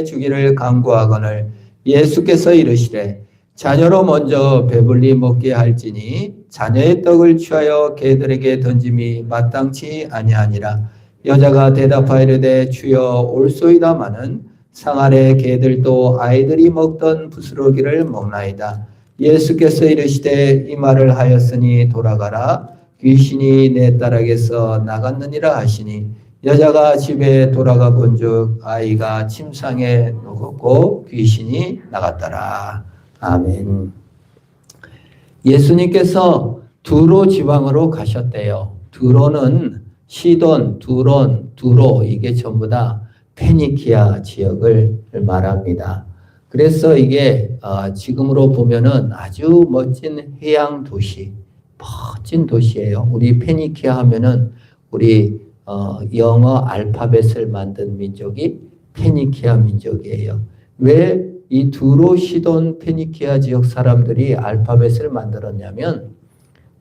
주기를 간구하거늘 예수께서 이르시되 자녀로 먼저 배불리 먹게 할지니 자녀의 떡을 취하여 개들에게 던짐이 마땅치 아니하니라. 여자가 대답하이르되 주여 옳소이다마는 상 아래 개들도 아이들이 먹던 부스러기를 먹나이다. 예수께서 이르시되 이 말을 하였으니 돌아가라. 귀신이 내 딸에게서 나갔느니라 하시니 여자가 집에 돌아가 본즉 아이가 침상에 누웠고 귀신이 나갔더라. 아멘. 예수님께서 두로 지방으로 가셨대요. 두로는 시돈, 두로 이게 전부 다 페니키아 지역을 말합니다. 그래서 이게 지금으로 보면은 아주 멋진 해양 도시, 멋진 도시예요. 우리 페니키아 하면은 우리 영어 알파벳을 만든 민족이 페니키아 민족이에요. 왜 이 두로, 시돈, 페니키아 지역 사람들이 알파벳을 만들었냐면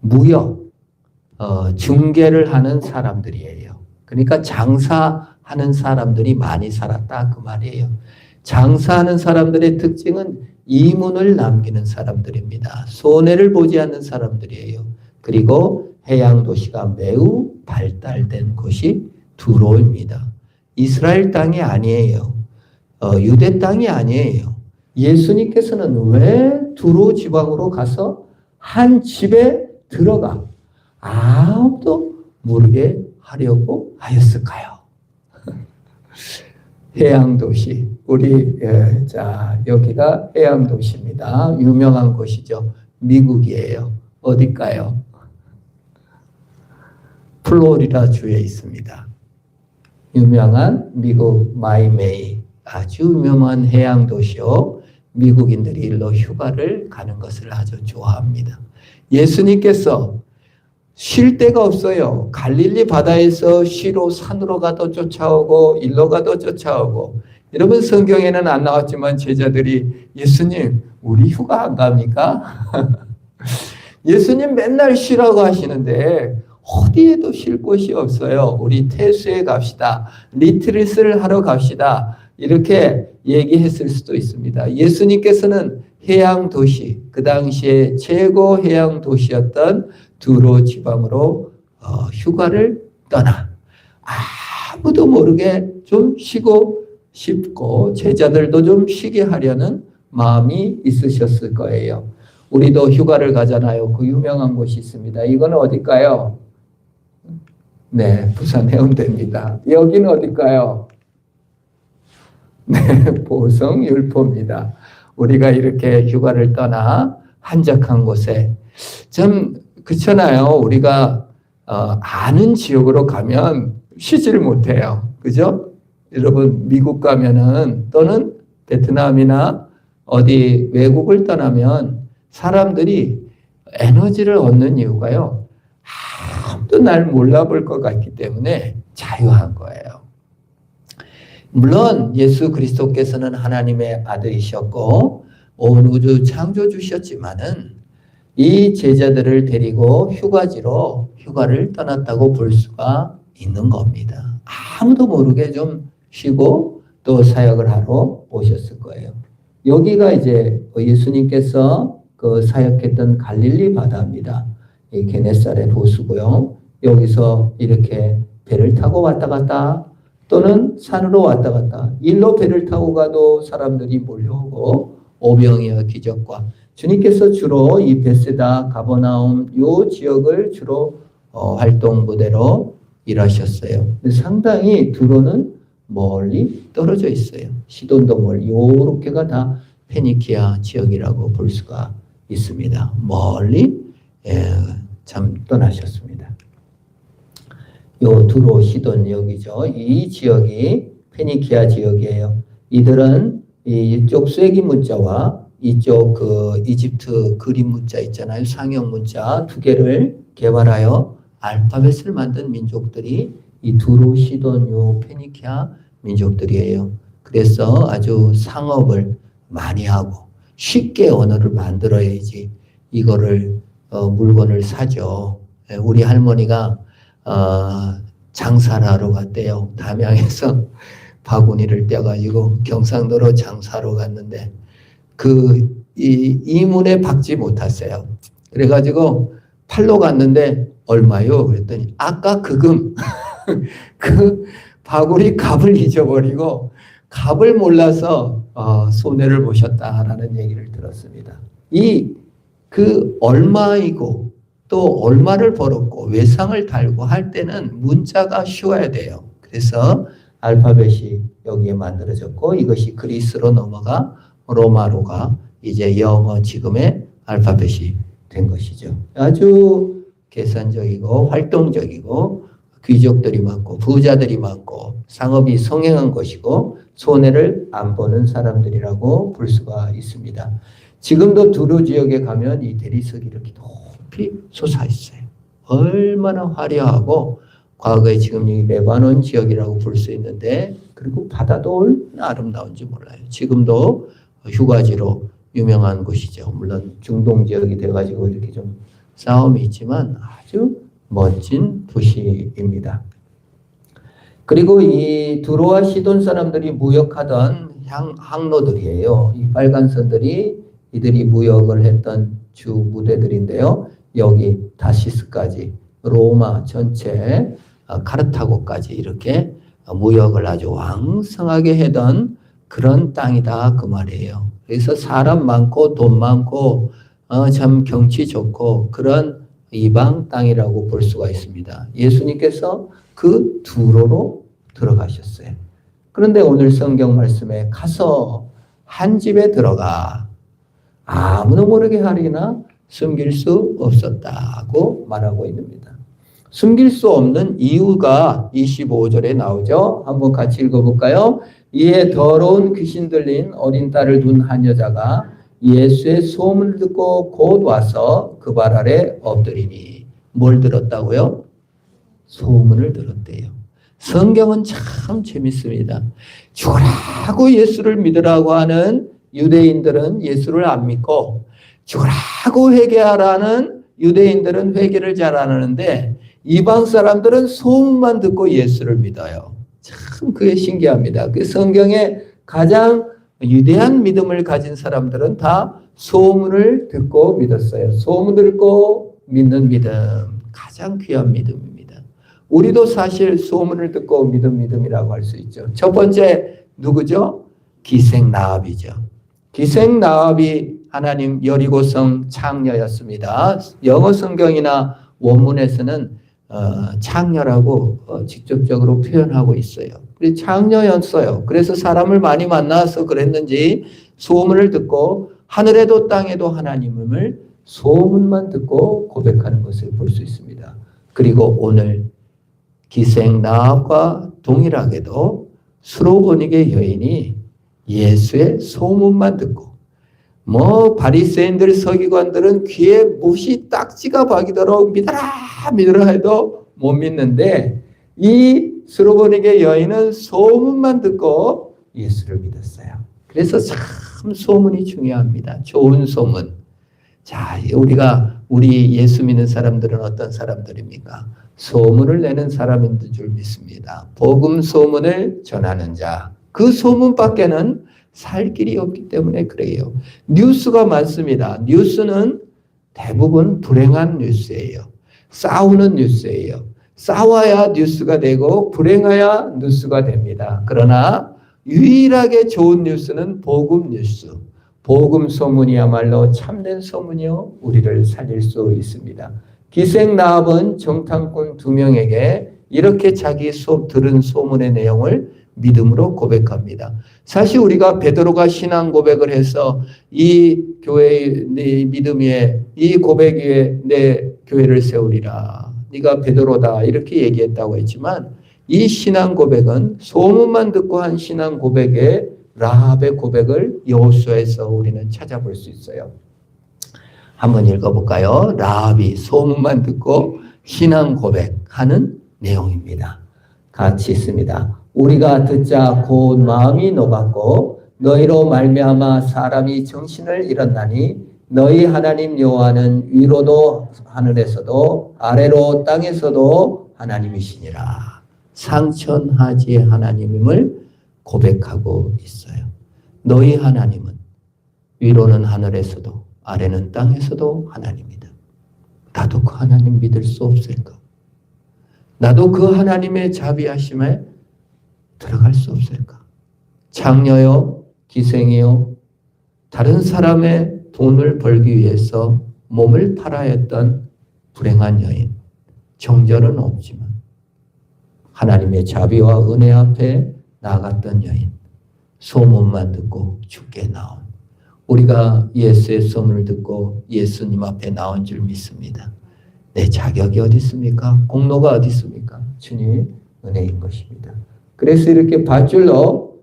무역, 중개를 하는 사람들이에요. 그러니까 장사하는 사람들이 많이 살았다 그 말이에요. 장사하는 사람들의 특징은 이문을 남기는 사람들입니다. 손해를 보지 않는 사람들이에요. 그리고 해양 도시가 매우 발달된 곳이 두로입니다. 이스라엘 땅이 아니에요. 유대 땅이 아니에요. 예수님께서는 왜 두로 지방으로 가서 한 집에 들어가 아무도 모르게 하려고 하였을까요? 해양 도시. 자, 여기가 해양 도시입니다. 유명한 곳이죠. 미국이에요. 어딜까요? 플로리다 주에 있습니다. 유명한 미국 마이메이, 아주 유명한 해양 도시요. 미국인들이 일로 휴가를 가는 것을 아주 좋아합니다. 예수님께서 쉴 데가 없어요. 갈릴리 바다에서 쉬러 산으로 가도 쫓아오고 일로 가도 쫓아오고. 여러분 성경에는 안 나왔지만 제자들이 예수님 우리 휴가 안 갑니까? 예수님 맨날 쉬라고 하시는데 어디에도 쉴 곳이 없어요. 우리 태수에 갑시다. 리트릿을 하러 갑시다. 이렇게 얘기했을 수도 있습니다. 예수님께서는 해양 도시, 그 당시에 최고 해양 도시였던 두로 지방으로 휴가를 떠나 아무도 모르게 좀 쉬고 싶고 제자들도 좀 쉬게 하려는 마음이 있으셨을 거예요. 우리도 휴가를 가잖아요. 그 유명한 곳이 있습니다. 이건 어딜까요? 네, 부산 해운대입니다. 여기는 어딜까요? 네, 보성 율포입니다. 우리가 이렇게 휴가를 떠나 한적한 곳에 좀 그렇잖아요. 우리가 아는 지역으로 가면 쉬지를 못해요. 그죠? 여러분 미국 가면은 또는 베트남이나 어디 외국을 떠나면 사람들이 에너지를 얻는 이유가요. 아무도 날 몰라볼 것 같기 때문에 자유한 거예요. 물론 예수 그리스도께서는 하나님의 아들이셨고 온 우주 창조주셨지만은 이 제자들을 데리고 휴가지로 휴가를 떠났다고 볼 수가 있는 겁니다. 아무도 모르게 좀 쉬고 또 사역을 하러 오셨을 거예요. 여기가 이제 예수님께서 그 사역했던 갈릴리 바다입니다. 이 게네사렛 호수고요. 여기서 이렇게 배를 타고 왔다 갔다 또는 산으로 왔다 갔다 일로 배를 타고 가도 사람들이 몰려오고 오병이어 기적과 주님께서 주로 이 베세다 가버나움 요 지역을 주로 활동 무대로 일하셨어요. 상당히 두로는 멀리 떨어져 있어요. 시돈도 멀리 요렇게가 다 페니키아 지역이라고 볼 수가 있습니다. 멀리 참 떠나셨습니다. 요 두로 시돈 여기죠. 이 지역이 페니키아 지역이에요. 이들은 이쪽 쐐기 문자와 이쪽 그 이집트 그림 문자 있잖아요. 상형 문자 두 개를 개발하여 알파벳을 만든 민족들이 이 두로 시돈 요 페니키아 민족들이에요. 그래서 아주 상업을 많이 하고 쉽게 언어를 만들어야지 이거를 물건을 사죠. 우리 할머니가 장사를 하러 갔대요. 담양에서 바구니를 떼가지고 경상도로 장사로 갔는데 이 이문에 박지 못했어요. 그래가지고 팔로 갔는데 얼마요? 그랬더니 아까 그 금 그 바구니 값을 잊어버리고 값을 몰라서 손해를 보셨다라는 얘기를 들었습니다. 그 얼마이고 또 얼마를 벌었고 외상을 달고 할 때는 문자가 쉬워야 돼요. 그래서 알파벳이 여기에 만들어졌고 이것이 그리스로 넘어가 로마로가 이제 영어 지금의 알파벳이 된 것이죠. 아주 계산적이고 활동적이고 귀족들이 많고 부자들이 많고 상업이 성행한 것이고 손해를 안 보는 사람들이라고 볼 수가 있습니다. 지금도 두루 지역에 가면 이 대리석이 이렇게 높이 솟아 있어요. 얼마나 화려하고 과거에 지금 이 레바논 지역이라고 볼 수 있는데 그리고 바다도 얼마나 아름다운지 몰라요. 지금도 휴가지로 유명한 곳이죠. 물론 중동 지역이 돼가지고 이렇게 좀 싸움이 있지만 아주 멋진 도시입니다. 그리고 이 두로와 시돈 사람들이 무역하던 항로들이에요. 이 빨간 선들이 이들이 무역을 했던 주 무대들인데요. 여기 다시스까지 로마 전체 카르타고까지 이렇게 무역을 아주 왕성하게 하던 그런 땅이다 그 말이에요. 그래서 사람 많고 돈 많고 참 경치 좋고 그런 이방 땅이라고 볼 수가 있습니다. 예수님께서 그 두로로 들어가셨어요. 그런데 오늘 성경 말씀에 가서 한 집에 들어가 아무도 모르게 하리나 숨길 수 없었다고 말하고 있습니다. 숨길 수 없는 이유가 25절에 나오죠. 한번 같이 읽어볼까요? 이에 더러운 귀신 들린 어린 딸을 둔 한 여자가 예수의 소문을 듣고 곧 와서 그 발 아래 엎드리니. 뭘 들었다고요? 소문을 들었대요. 성경은 참 재밌습니다. 죽으라고 예수를 믿으라고 하는 유대인들은 예수를 안 믿고 죽으라고 회개하라는 유대인들은 회개를 잘 안 하는데 이방 사람들은 소문만 듣고 예수를 믿어요. 참 그게 신기합니다. 그 성경에 가장 위대한 믿음을 가진 사람들은 다 소문을 듣고 믿었어요. 소문을 듣고 믿는 믿음, 가장 귀한 믿음입니다. 우리도 사실 소문을 듣고 믿은 믿음이라고 할 수 있죠. 첫 번째 누구죠? 기생나합이죠. 기생나합이 하나님 여리고성 창녀였습니다. 영어 성경이나 원문에서는 창녀라고 직접적으로 표현하고 있어요. 창녀였어요. 그래서 사람을 많이 만나서 그랬는지 소문을 듣고 하늘에도 땅에도 하나님을 소문만 듣고 고백하는 것을 볼 수 있습니다. 그리고 오늘 기생나합과 동일하게도 수로보니게 여인이 예수의 소문만 듣고 바리새인들 서기관들은 귀에 못이 딱지가 박이도록 믿어라 해도 못 믿는데 이 수로보니게 여인은 소문만 듣고 예수를 믿었어요. 그래서 참 소문이 중요합니다. 좋은 소문. 자, 우리 예수 믿는 사람들은 어떤 사람들입니까? 소문을 내는 사람인 줄 믿습니다. 복음 소문을 전하는 자. 그 소문밖에는 살 길이 없기 때문에 그래요. 뉴스가 많습니다. 뉴스는 대부분 불행한 뉴스예요. 싸우는 뉴스예요. 싸워야 뉴스가 되고 불행해야 뉴스가 됩니다. 그러나 유일하게 좋은 뉴스는 복음 뉴스. 복음 소문이야말로 참된 소문이요 우리를 살릴 수 있습니다. 기생나합은 정탐꾼 2명에게 이렇게 자기 들은 소문의 내용을 믿음으로 고백합니다. 사실 우리가 베드로가 신앙 고백을 해서 이 교회의 내 믿음 위에 이 고백 위에 내 교회를 세우리라. 네가 베드로다 이렇게 얘기했다고 했지만 이 신앙 고백은 소문만 듣고 한 신앙 고백에 라합의 고백을 여호수아에서 우리는 찾아볼 수 있어요. 한번 읽어볼까요? 라합이 소문만 듣고 신앙 고백하는 내용입니다. 같이 있습니다. 우리가 듣자 곧 마음이 녹았고 너희로 말미암아 사람이 정신을 잃었나니 너희 하나님 여호와는 위로도 하늘에서도 아래로 땅에서도 하나님이시니라. 상천하지의 하나님임을 고백하고 있어요. 너희 하나님은 위로는 하늘에서도 아래는 땅에서도 하나님이다. 나도 그 하나님 믿을 수 없을까? 나도 그 하나님의 자비하심에 들어갈 수 없을까? 장녀요, 기생이요, 다른 사람의 돈을 벌기 위해서 몸을 팔아야 했던 불행한 여인. 정절은 없지만 하나님의 자비와 은혜 앞에 나아갔던 여인. 소문만 듣고 죽게 나온. 우리가 예수의 소문을 듣고 예수님 앞에 나온 줄 믿습니다. 내 자격이 어디 있습니까? 공로가 어디 있습니까? 주님의 은혜인 것입니다. 그래서 이렇게 밧줄로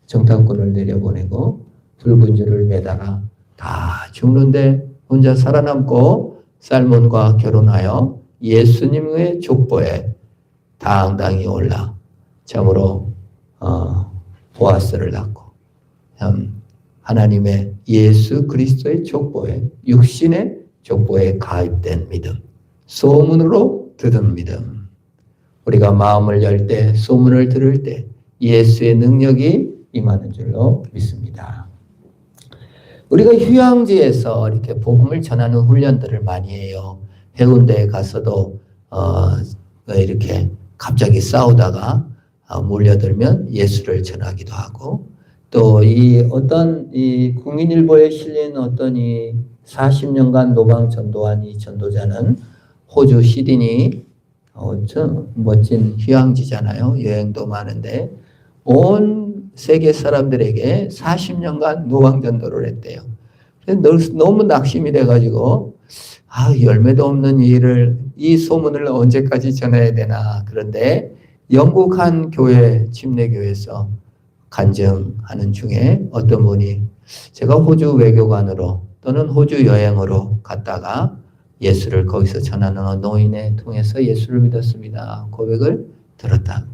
정탐꾼을 내려보내고 붉은 줄을 매달아 다 죽는데 혼자 살아남고 살몬과 결혼하여 예수님의 족보에 당당히 올라 참으로 보아스를 낳고 하나님의 예수 그리스도의 족보에 육신의 족보에 가입된 믿음, 소문으로 듣은 믿음. 우리가 마음을 열 때, 소문을 들을 때 예수의 능력이 임하는 줄로 믿습니다. 우리가 휴양지에서 이렇게 복음을 전하는 훈련들을 많이 해요. 해운대에 가서도 이렇게 갑자기 싸우다가 몰려들면 예수를 전하기도 하고, 또 이 국민일보에 실린 어떤 이 40년간 노방 전도한 이 전도자는 호주 시드니 멋진 휴양지잖아요. 여행도 많은데 온 세계 사람들에게 40년간 노방 전도를 했대요. 너무 낙심이 돼가지고 열매도 없는 이 소문을 언제까지 전해야 되나. 그런데 영국 한 교회, 침례교회에서 간증하는 중에 어떤 분이 제가 호주 외교관으로 또는 호주 여행으로 갔다가 예수를 거기서 전하는 노인에 통해서 예수를 믿었습니다. 고백을 들었다.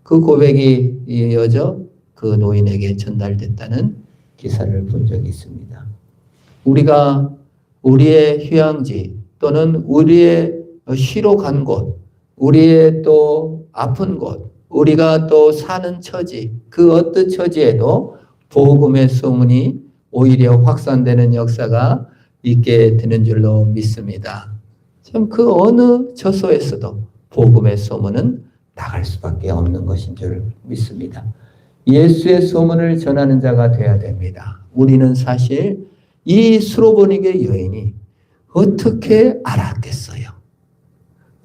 그 고백이 이어져 그 노인에게 전달됐다는 기사를 본 적이 있습니다. 우리가 우리의 휴양지 또는 우리의 쉬러 간 곳, 우리의 또 아픈 곳, 우리가 또 사는 처지, 그 어떤 처지에도 복음의 소문이 오히려 확산되는 역사가 있게 되는 줄로 믿습니다. 참 그 어느 처소에서도 복음의 소문은 나갈 수밖에 없는 것인 줄 믿습니다. 예수의 소문을 전하는 자가 되어야 됩니다. 우리는 사실 이 수로보니게 여인이 어떻게 알았겠어요?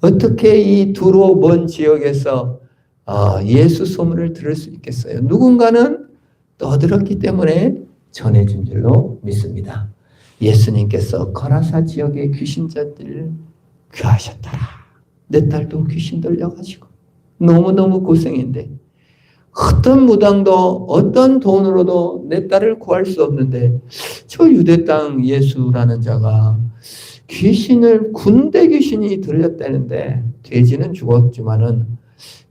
어떻게 이 두로 먼 지역에서 예수 소문을 들을 수 있겠어요? 누군가는 떠들었기 때문에 전해준 줄로 믿습니다. 예수님께서 거라사 지역의 귀신자들을 귀하셨더라. 내 딸도 귀신 들려가지고 너무너무 고생인데 어떤 무당도 어떤 돈으로도 내 딸을 구할 수 없는데 저 유대 땅 예수라는 자가 군대 귀신이 들렸다는데 돼지는 죽었지만은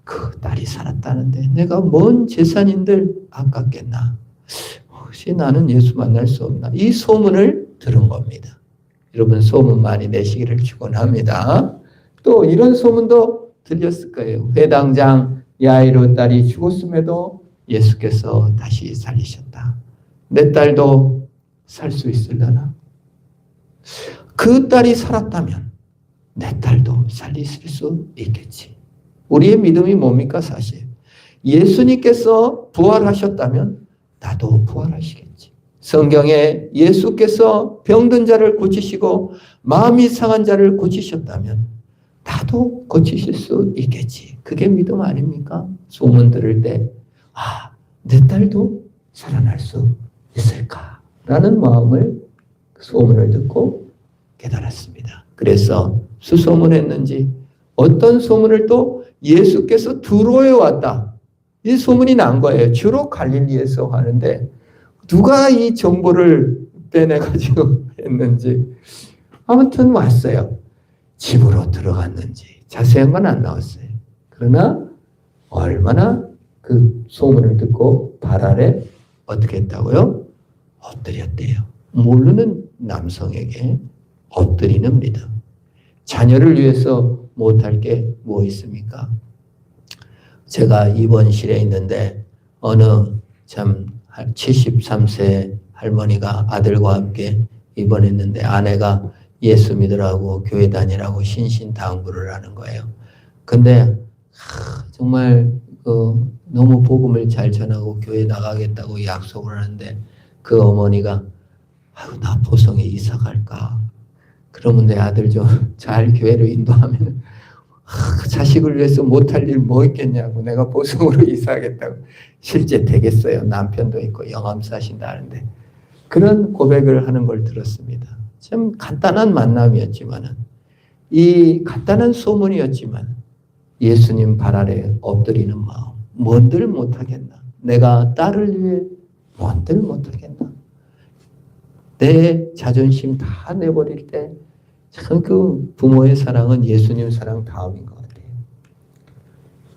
그 딸이 살았다는데 내가 뭔 재산인들 아깝겠나. 혹시 나는 예수 만날 수 없나. 이 소문을 들은 겁니다. 여러분 소문 많이 내시기를 축원합니다. 또 이런 소문도 들렸을 거예요. 회당장 야이로 딸이 죽었음에도 예수께서 다시 살리셨다. 내 딸도 살 수 있으려나? 그 딸이 살았다면 내 딸도 살리실 수 있겠지. 우리의 믿음이 뭡니까 사실? 예수님께서 부활하셨다면 나도 부활하시겠지. 성경에 예수께서 병든 자를 고치시고 마음이 상한 자를 고치셨다면 나도 고치실 수 있겠지. 그게 믿음 아닙니까? 소문 들을 때 내 딸도 살아날 수 있을까? 라는 마음을 소문을 듣고 깨달았습니다. 그래서 수소문했는지 어떤 소문을 또 예수께서 두로에 왔다. 이 소문이 난 거예요. 주로 갈릴리에서 하는데 누가 이 정보를 빼내가지고 했는지 아무튼 왔어요. 집으로 들어갔는지 자세한 건 안 나왔어요. 그러나 얼마나 그 소문을 듣고 발 아래 어떻게 했다고요? 엎드렸대요. 모르는 남성에게 엎드리는 믿음. 자녀를 위해서 못할 게 뭐 있습니까? 제가 입원실에 있는데 어느 참 73세 할머니가 아들과 함께 입원했는데 아내가 예수 믿으라고 교회 다니라고 신신당부를 하는 거예요. 근데 정말 너무 복음을 잘 전하고 교회 나가겠다고 약속을 하는데 그 어머니가 나 보성에 이사 갈까? 그러면 내 아들 좀 잘 교회로 인도하면 자식을 위해서 못할 일 뭐 있겠냐고 내가 보성으로 이사하겠다고. 실제 되겠어요. 남편도 있고 영암 사신다는데 그런 고백을 하는 걸 들었습니다. 참 간단한 만남이었지만은 이 간단한 소문이었지만 예수님 발 아래 엎드리는 마음 뭔들 못하겠나. 내가 딸을 위해 뭔들 못하겠나. 내 자존심 다 내버릴 때 참 그 부모의 사랑은 예수님 사랑 다음인 것 같아요.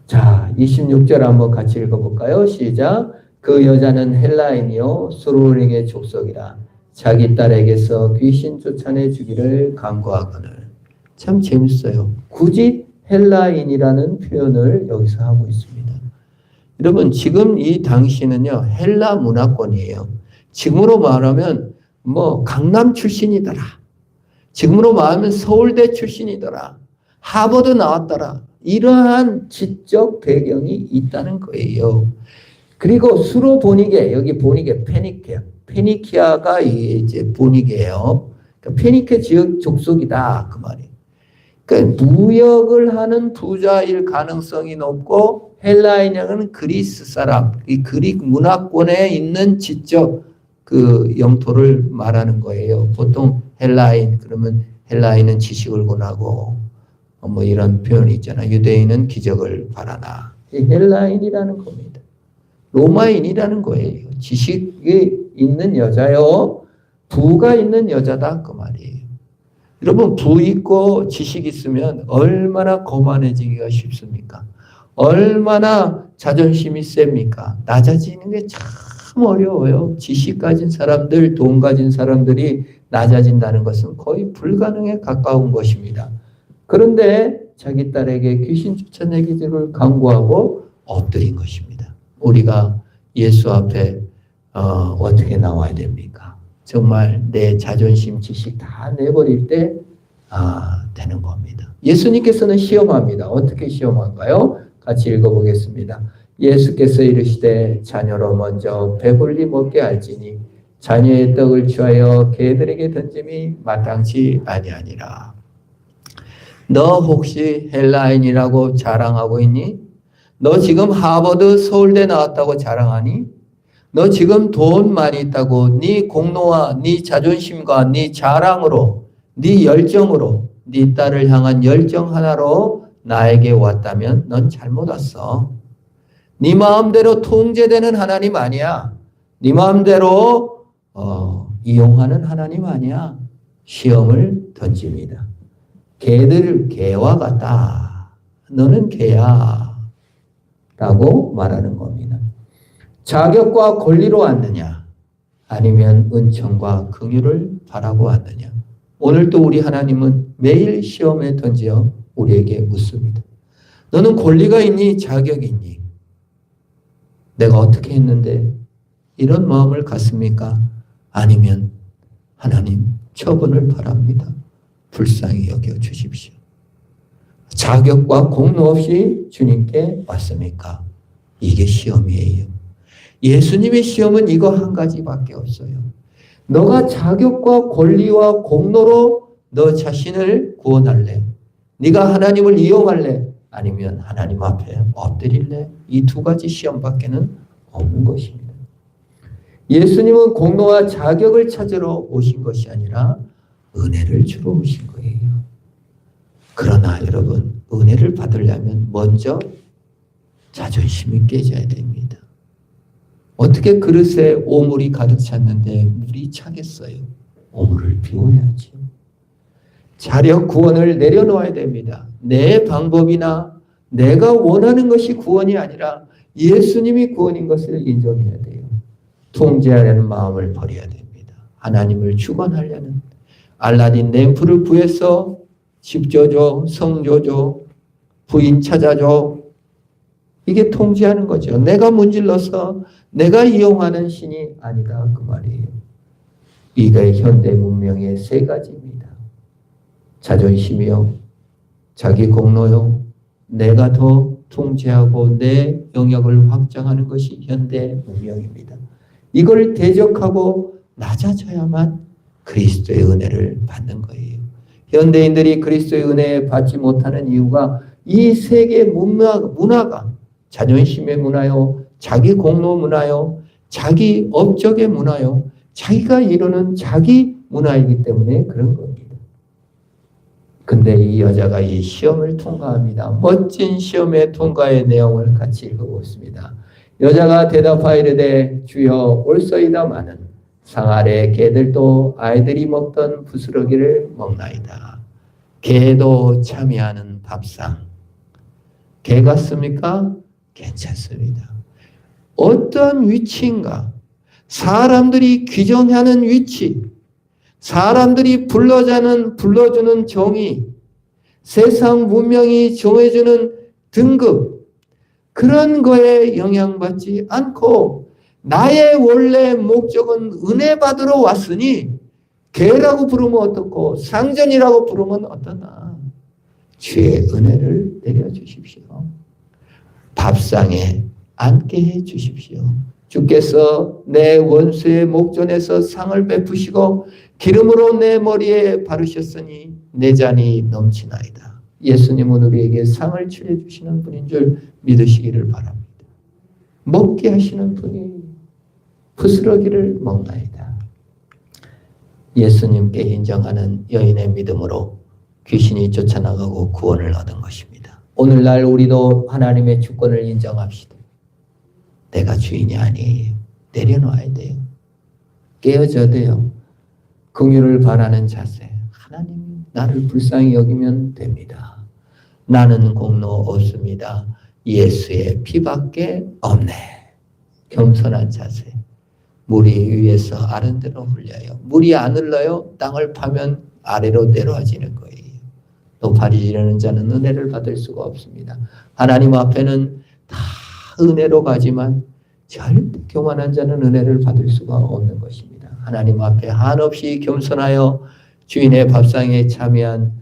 자, 26절 한번 같이 읽어볼까요? 시작. 그 여자는 헬라인이요 수르에게 족속이라 자기 딸에게서 귀신 쫓아내 주기를 간구하거늘. 참 재밌어요. 굳이 헬라인이라는 표현을 여기서 하고 있습니다. 여러분 지금 이 당시는요 헬라 문화권이에요. 지금으로 말하면 강남 출신이더라. 지금으로 말하면 서울대 출신이더라. 하버드 나왔더라. 이러한 지적 배경이 있다는 거예요. 그리고 수로 보니게 여기 보니게 페니키아가 이제 보니게예요. 그러니까 페니케 지역 족속이다 그 말이에요. 그러니까 무역을 하는 부자일 가능성이 높고 헬라인은 그리스 사람, 이 그릭 문화권에 있는 지적 그 영토를 말하는 거예요. 보통 헬라인 그러면 헬라인은 지식을 권하고 이런 표현이 있잖아요. 유대인은 기적을 바라나. 이 헬라인이라는 겁니다. 로마인이라는 거예요. 지식이 있는 여자요. 부가 있는 여자다 그 말이에요. 여러분 부 있고 지식 있으면 얼마나 거만해지기가 쉽습니까? 얼마나 자존심이 셉니까? 낮아지는 게 참 어려워요. 지식 가진 사람들, 돈 가진 사람들이 낮아진다는 것은 거의 불가능에 가까운 것입니다. 그런데 자기 딸에게 귀신 쫓아내기를 강구하고 엎드린 것입니다. 우리가 예수 앞에 어떻게 나와야 됩니까? 정말 내 자존심, 지식 다 내버릴 때 되는 겁니다. 예수님께서는 시험합니다. 어떻게 시험한가요? 같이 읽어보겠습니다. 예수께서 이르시되 자녀로 먼저 배불리 먹게 할지니 자녀의 떡을 취하여 개들에게 던짐이 마땅치 아니하니라. 너 혹시 헬라인이라고 자랑하고 있니? 너 지금 하버드 서울대 나왔다고 자랑하니? 너 지금 돈 많이 있다고 네 공로와 네 자존심과 네 자랑으로 네 열정으로 네 딸을 향한 열정 하나로 나에게 왔다면 넌 잘못 왔어. 네 마음대로 통제되는 하나님 아니야. 네 마음대로 이용하는 하나님 아니야. 시험을 던집니다. 개와 같다. 너는 개야. 라고 말하는 겁니다. 자격과 권리로 왔느냐? 아니면 은총과 긍휼을 바라고 왔느냐? 오늘도 우리 하나님은 매일 시험에 던져 우리에게 묻습니다. 너는 권리가 있니? 자격이 있니? 내가 어떻게 했는데 이런 마음을 갖습니까? 아니면 하나님 처분을 바랍니다. 불쌍히 여겨 주십시오. 자격과 공로 없이 주님께 왔습니까? 이게 시험이에요. 예수님의 시험은 이거 한 가지밖에 없어요. 너가 자격과 권리와 공로로 너 자신을 구원할래? 네가 하나님을 이용할래? 아니면 하나님 앞에 엎드릴래? 이 두 가지 시험밖에는 없는 것입니다. 예수님은 공로와 자격을 찾으러 오신 것이 아니라 은혜를 주러 오신 거예요. 그러나 여러분, 은혜를 받으려면 먼저 자존심이 깨져야 됩니다. 어떻게 그릇에 오물이 가득 찼는데 물이 차겠어요? 오물을 비워야지. 자력 구원을 내려놓아야 됩니다. 내 방법이나 내가 원하는 것이 구원이 아니라 예수님이 구원인 것을 인정해야 돼요. 통제하려는 마음을 버려야 됩니다. 하나님을 주관하려는 알라딘 램프를 구해서 집 줘줘, 성 줘줘, 부인 찾아줘, 이게 통제하는 거죠. 내가 문질러서 내가 이용하는 신이 아니다 그 말이에요. 이게 현대 문명의 세 가지입니다. 자존심이요, 자기 공로요, 내가 더 통제하고 내 영역을 확장하는 것이 현대 문명입니다. 이걸 대적하고 낮아져야만 그리스도의 은혜를 받는 거예요. 현대인들이 그리스도의 은혜 받지 못하는 이유가 이 세계 문화가 자존심의 문화요, 자기 공로 문화요, 자기 업적의 문화요, 자기가 이루는 자기 문화이기 때문에 그런 겁니다. 근데 이 여자가 이 시험을 통과합니다. 멋진 시험의 통과의 내용을 같이 읽어보겠습니다. 여자가 대답하이르되 주여 올소이다마는 상 아래 개들도 아이들이 먹던 부스러기를 먹나이다. 개도 참여하는 밥상. 개 같습니까? 괜찮습니다. 어떤 위치인가? 사람들이 규정하는 위치, 사람들이 불러주는 정의, 세상 문명이 정해주는 등급, 그런 거에 영향받지 않고 나의 원래 목적은 은혜 받으러 왔으니 개라고 부르면 어떻고 상전이라고 부르면 어떠나 주의 은혜를 내려주십시오. 밥상에 앉게 해 주십시오. 주께서 내 원수의 목전에서 상을 베푸시고 기름으로 내 머리에 바르셨으니 내 잔이 넘치나이다. 예수님은 우리에게 상을 치러 주시는 분인 줄 믿으시기를 바랍니다. 먹게 하시는 분이 부스러기를 먹나이다. 예수님께 인정하는 여인의 믿음으로 귀신이 쫓아나가고 구원을 얻은 것입니다. 오늘날 우리도 하나님의 주권을 인정합시다. 내가 주인이 아니에요. 내려놔야 돼요. 깨어져야 돼요. 긍휼을 바라는 자세. 하나님이 나를 불쌍히 여기면 됩니다. 나는 공로 없습니다. 예수의 피밖에 없네. 겸손한 자세. 물이 위에서 아래로 흘려요. 물이 안 흘러요. 땅을 파면 아래로 내려와지는 거예요. 높아지려는 자는 은혜를 받을 수가 없습니다. 하나님 앞에는 다 은혜로 가지만 절대 교만한 자는 은혜를 받을 수가 없는 것입니다. 하나님 앞에 한없이 겸손하여 주인의 밥상에 참여한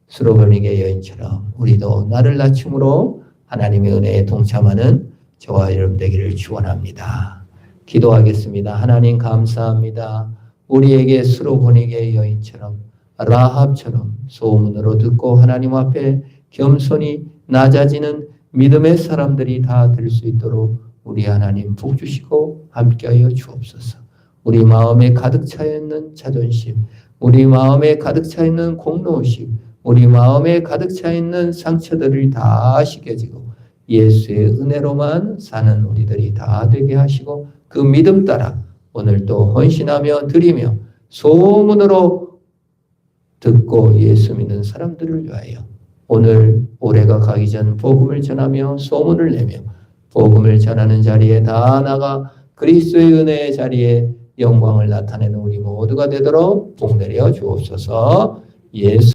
수로버니게 여인처럼 우리도 나를 낮춤으로 하나님의 은혜에 동참하는 저와 여러분 되기를 축원합니다. 기도하겠습니다. 하나님 감사합니다. 우리에게 수로버니게 여인처럼 라합처럼 소문으로 듣고 하나님 앞에 겸손히 낮아지는 믿음의 사람들이 다 될 수 있도록 우리 하나님 복 주시고 함께하여 주옵소서. 우리 마음에 가득 차 있는 자존심, 우리 마음에 가득 차 있는 공로의식, 우리 마음에 가득 차 있는 상처들을 다 씻겨지고 예수의 은혜로만 사는 우리들이 다 되게 하시고 그 믿음 따라 오늘도 헌신하며 드리며 소문으로 듣고 예수 믿는 사람들을 위하여 오늘 올해가 가기 전 복음을 전하며 소문을 내며 복음을 전하는 자리에 다 나가 그리스도의 은혜의 자리에 영광을 나타내는 우리 모두가 되도록 복 내려 주옵소서. 예수